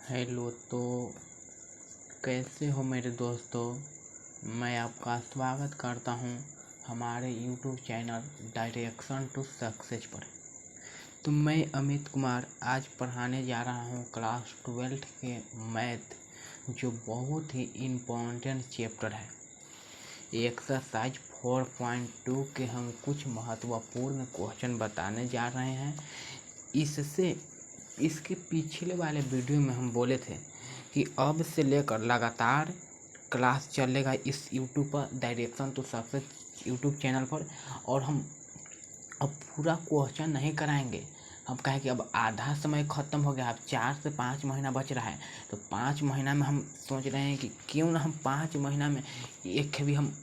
Hello. तो कैसे हो मेरे दोस्तों। मैं आपका स्वागत करता हूं हमारे YouTube channel Direction to Success पर। तो मैं अमित कुमार आज पढ़ाने जा रहा हूं क्लास 12 के मैथ, जो बहुत ही इम्पोर्टेंट चैप्टर है। एक्सरसाइज 4.2 के हम कुछ महत्वपूर्ण क्वेश्चन बताने जा रहे हैं। इसके पिछले वाले वीडियो में हम बोले थे कि अब से लेकर लगातार क्लास चलेगा इस यूट्यूब पर, Direction to Success YouTube channel पर। और हम अब पूरा क्वेश्चन नहीं कराएंगे। हम कहें कि अब आधा समय ख़त्म हो गया, अब 4 से 5 महीना बच रहा है। तो 5 महीना में हम सोच रहे हैं कि क्यों ना हम 5 महीना में एक भी हम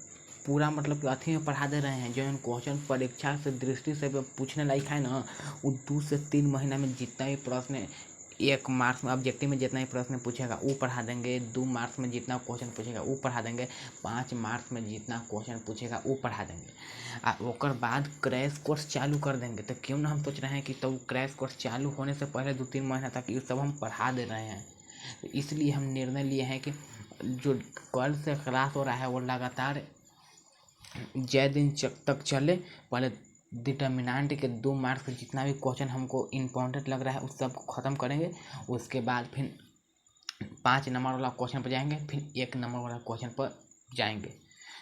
पूरा मतलब कि अथी में पढ़ा दे रहे हैं। जो क्वेश्चन परीक्षा से दृष्टि से पूछने लायक है ना, वो 2 से 3 महीना में जितना भी प्रश्न 1 मार्क्स में ऑब्जेक्टिव में जितना ही प्रश्न पूछेगा वो पढ़ा देंगे। 2 मार्क्स में जितना क्वेश्चन पूछेगा वो पढ़ा देंगे। 5 मार्क्स में जितना क्वेश्चन पूछेगा वो पढ़ा देंगे। ओकर बाद क्रैश कोर्स चालू कर देंगे। तो क्यों ना हम सोच रहे हैं कि तो क्रैश कोर्स चालू होने से पहले 2-3 महीना तक ये सब हम पढ़ा दे रहे हैं। तो इसलिए हम निर्णय लिए हैं कि जो कल से क्लास हो रहा है वो लगातार जय दिन तक चले। पहले डिटर्मिनेंट के 2 मार्क्स जितना भी क्वेश्चन हमको इम्पोर्टेंट लग रहा है उस सब को ख़त्म करेंगे। उसके बाद फिर 5 नंबर वाला क्वेश्चन पर जाएंगे, फिर 1 नंबर वाला क्वेश्चन पर जाएंगे।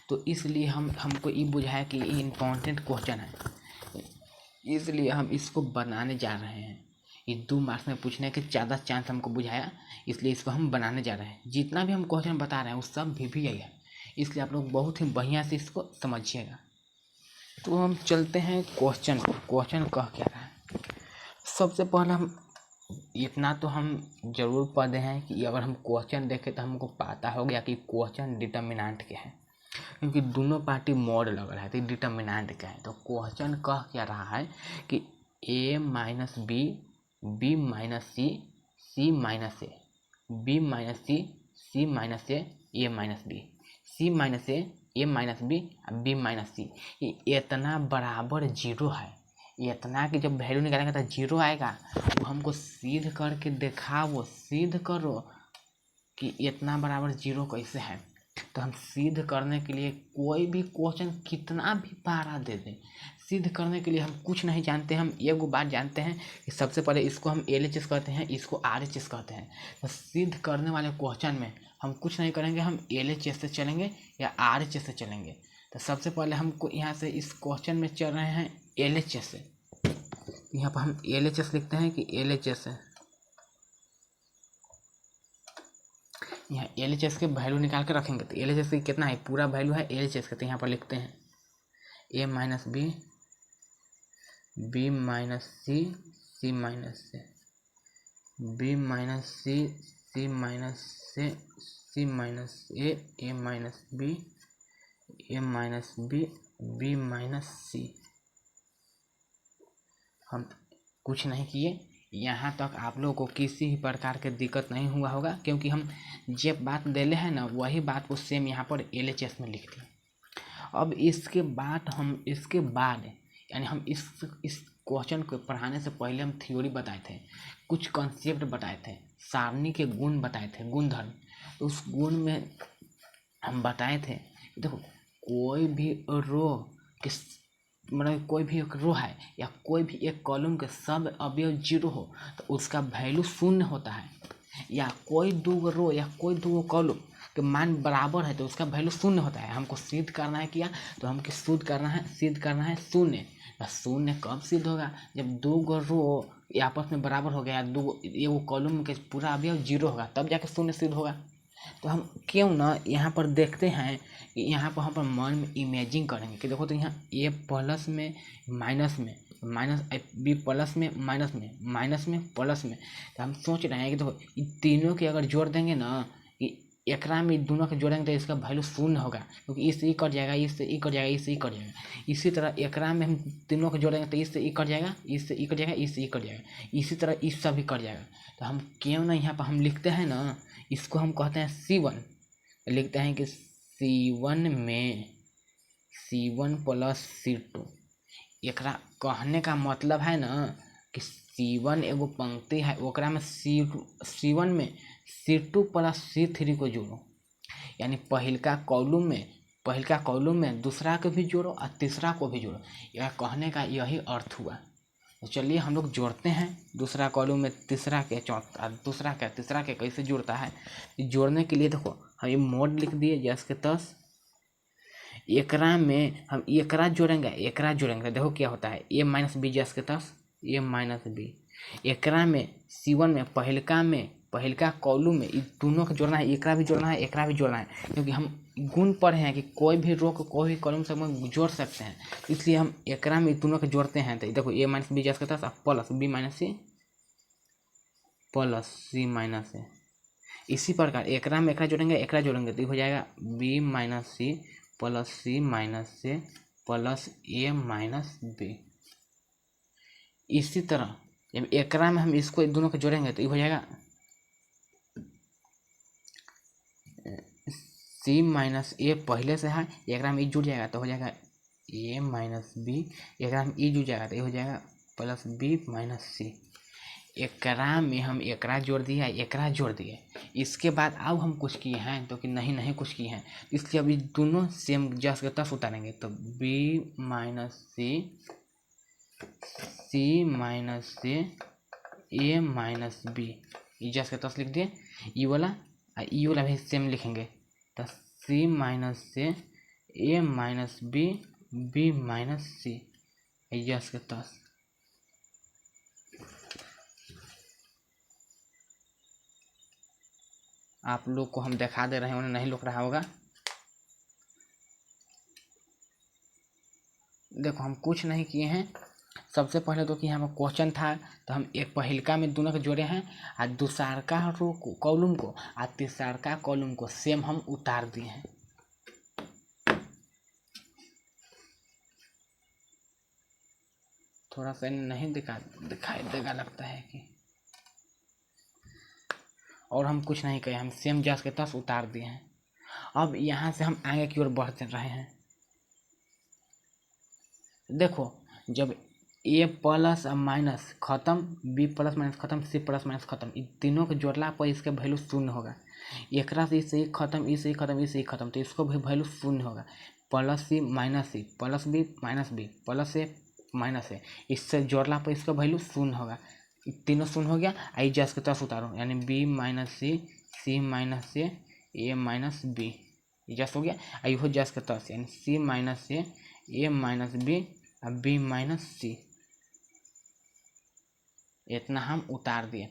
तो इसलिए हमको ये बुझाया कि ये इम्पोर्टेंट क्वेश्चन है, इसलिए हम इसको बनाने जा रहे हैं। ये 2 मार्क्स में पूछने के ज़्यादा चांस हमको बुझाया, इसलिए इसको हम बनाने जा रहे हैं। जितना भी हम क्वेश्चन बता रहे हैं वो सब भी यही है, इसलिए आप लोग बहुत ही बढ़िया से इसको समझिएगा। तो हम चलते हैं क्वेश्चन पर। क्वेश्चन कह क्या रहा है। सबसे पहले हम इतना तो हम जरूर पढ़े हैं कि अगर हम क्वेश्चन देखें तो हमको पता हो गया कि क्वेश्चन डिटर्मिनेंट क्या है, क्योंकि दोनों पार्टी मोड लग रहा है। तो डिटर्मिनेंट क्या है, तो क्वेश्चन कह क्या रहा है कि a minus B, B minus C, C minus A, B minus C, C minus A minus B, C minus A minus B, B minus C, ये इतना बराबर 0 है। इतना कि जब वैल्यू निकालेंगे तो 0 आएगा। वो हमको सिद्ध करके दिखाओ, सिद्ध करो कि इतना बराबर 0 कैसे है। तो हम सिद्ध करने के लिए कोई भी क्वेश्चन कितना भी पारा दे दें, सिद्ध करने के लिए हम कुछ नहीं जानते। हम एक बात जानते हैं कि सबसे पहले इसको हम LHS कहते हैं, इसको RHS कहते हैं। तो सिद्ध करने वाले क्वेश्चन में हम कुछ नहीं करेंगे, हम LHS से चलेंगे या RHS से चलेंगे। तो सबसे पहले हमको यहाँ से इस क्वेश्चन में चल रहे हैं LHS से। यहाँ पर हम LHS लिखते हैं कि LHS है। यहाँ LHS के वैल्यू निकाल के रखेंगे। तो LHS की कितना है, पूरा वैल्यू है LHS का। तो यहाँ पर लिखते हैं a minus B, B minus C, C minus से, बी माइनस सी, सी माइनस से, c minus A minus b, a minus B, B minus c. हम कुछ नहीं किए। यहाँ तक आप लोगों को किसी भी प्रकार के दिक्कत नहीं हुआ होगा, क्योंकि हम जब बात देले हैं ना वही बात को सेम यहाँ पर LHS में लिख दिए। अब इसके बाद यानी हम इस क्वेश्चन को पढ़ाने से पहले हम थ्योरी बताए थे, कुछ कॉन्सेप्ट बताए थे, सारणी के गुण बताए थे, गुणधर्म। तो उस गुण में हम बताए थे कि देखो कोई भी रो के मतलब कोई भी एक रो है या कोई भी एक कॉलम के सब अवयव 0 हो तो उसका वैल्यू 0 होता है। या कोई 2 रो या कोई 2 कॉलम के मान बराबर है तो उसका वैल्यू 0 होता है। हमको सिद्ध करना है क्या, तो हमको सिद्ध करना है 0। तो 0 कब सिद्ध होगा, जब 2 रो आपस में बराबर हो गया, 2 एगो कॉलम के पूरा अवयव 0 होगा, तब जाके 0 सिद्ध होगा। तो हम क्यों ना यहाँ पर देखते हैं कि यहाँ पर हम मन में इमेजिंग करेंगे कि देखो तो यहाँ ए प्लस में माइनस में, माइनस बी प्लस में माइनस में, माइनस में प्लस में। तो हम सोच रहे हैं कि देखो इन तीनों के अगर जोड़ देंगे ना, कि एकरा में दोनों के जोड़ेंगे तो इसका वैल्यू 0 होगा, क्योंकि इससे ई कट जाएगा, इससे ई कट जाएगा, इससे ई कट जाएगा। इसी तरह एकरा में हम तीनों के जोड़ेंगे तो इससे ई कट जाएगा, इससे ई कट जाएगा, इससे ई कट जाएगा, इसी तरह इससे भी कट जाएगा। तो हम क्यों ना यहाँ पर हम लिखते हैं ना, इसको हम कहते हैं C1। लिखते हैं कि C1 में C1 प्लस C2। एकरा कहने का मतलब है ना कि C1 एगो पंक्ति है, ओकरा में C1 में C2 प्लस C3 को जोड़ो, यानी पहिलका कॉलम में दूसरा को भी जोड़ो और तीसरा को भी जोड़ो। यह कहने का यही अर्थ हुआ। तो चलिए हम लोग जोड़ते हैं, दूसरा कॉलम में तीसरा के, चौथा दूसरा के, तीसरा के कैसे जुड़ता है। जोड़ने के लिए देखो हम ये मोड लिख दिए जैसे के तस, एकरा में हम एकरा जोड़ेंगे, देखो क्या होता है, a माइनस बी जैसे के तस a माइनस बी। एकरा में C1 में पहिलका कॉलम में इस दोनों को जोड़ना है, एकरा भी जोड़ना है, एकरा भी जोड़ना है, क्योंकि हम गुण पढ़े हैं कि कोई भी रो को कोई भी कॉलम से हम जोड़ सकते हैं, इसलिए हम एकरा में दोनों को जोड़ते हैं। तो देखो a माइनस बी जैसे के तस plus b minus C plus c minus A. इसी प्रकार एकरा में एकरा जोड़ेंगे तो हो जाएगा b माइनस सी प्लस c माइनस से प्लस a माइनस b। इसी तरह जब एकरा में हम इसको दोनों को जोड़ेंगे तो ये हो जाएगा c माइनस a पहले से है, एकरा में जुड़ जाएगा तो हो जाएगा a माइनस b, एकरा में जुड़ जाएगा तो ये हो जाएगा प्लस b माइनस c। एकरा में हम एकरा जोड़ दिया, एकरा जोड़ दिए, इसके बाद अब हम कुछ किए हैं तो कि नहीं कुछ किए हैं, इसलिए अभी दोनों सेम जस के तस उतारेंगे। तो b माइनस c माइनस से a माइनस b, जस के तस लिख दिए, ई वाला भी सेम लिखेंगे। तो c माइनस से a minus b minus c, जस के तस। आप लोग को हम दिखा दे रहे हैं, उन्हें नहीं लुक रहा होगा। देखो हम कुछ नहीं किए हैं, सबसे पहले तो कि यहाँ पर क्वेश्चन था तो हम एक पहिलका में दोनों को जोड़े हैं और दूसरका रो कॉलम को और तीसरका कॉलम को सेम हम उतार दिए हैं। थोड़ा सा नहीं दिखाई देगा लगता है कि, और हम कुछ नहीं कहे, हम सेम जस के तस उतार दिए हैं। अब यहाँ से हम आगे की ओर बढ़ रहे हैं। देखो जब a प्लस माइनस खत्म, b प्लस माइनस खत्म, c प्लस माइनस खत्म, इन तीनों को जोड़ला पर इसके वैल्यू शून्य होगा। एकरा से इसे खत्म, इसे खत्म, इसे खत्म, तो इसको भी वैल्यू शून्य होगा। Plus c minus c plus b minus b plus a minus a, इससे जोड़ला पर इसका वैल्यू शून्य होगा। तीनों शून्य हो गया, आई जस के तस उतारो, यानी b minus c minus a a minus b, जस हो गया। आई हो जस के तस, यानी c minus a minus b b minus c, इतना हम उतार दिए।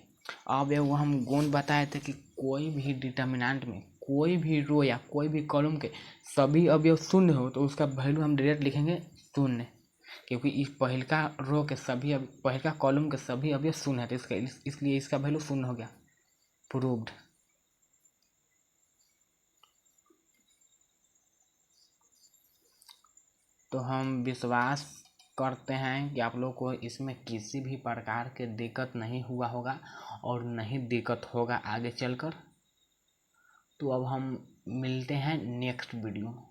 अब एगो हम गुण बताए थे कि कोई भी डिटर्मिनेंट में कोई भी रो या कोई भी कॉलम के सभी अवयव शून्य हो तो उसका वैल्यू हम डायरेक्ट लिखेंगे शून्य, क्योंकि इस पहिलका रो के सभी पहिलका कॉलम के सभी अवयव शून्य है, तो इसलिए इसका वैल्यू शून्य हो गया। प्रूव्ड। तो हम विश्वास करते हैं कि आप लोग को इसमें किसी भी प्रकार के दिक्कत नहीं हुआ होगा और नहीं दिक्कत होगा आगे चलकर। तो अब हम मिलते हैं नेक्स्ट वीडियो में।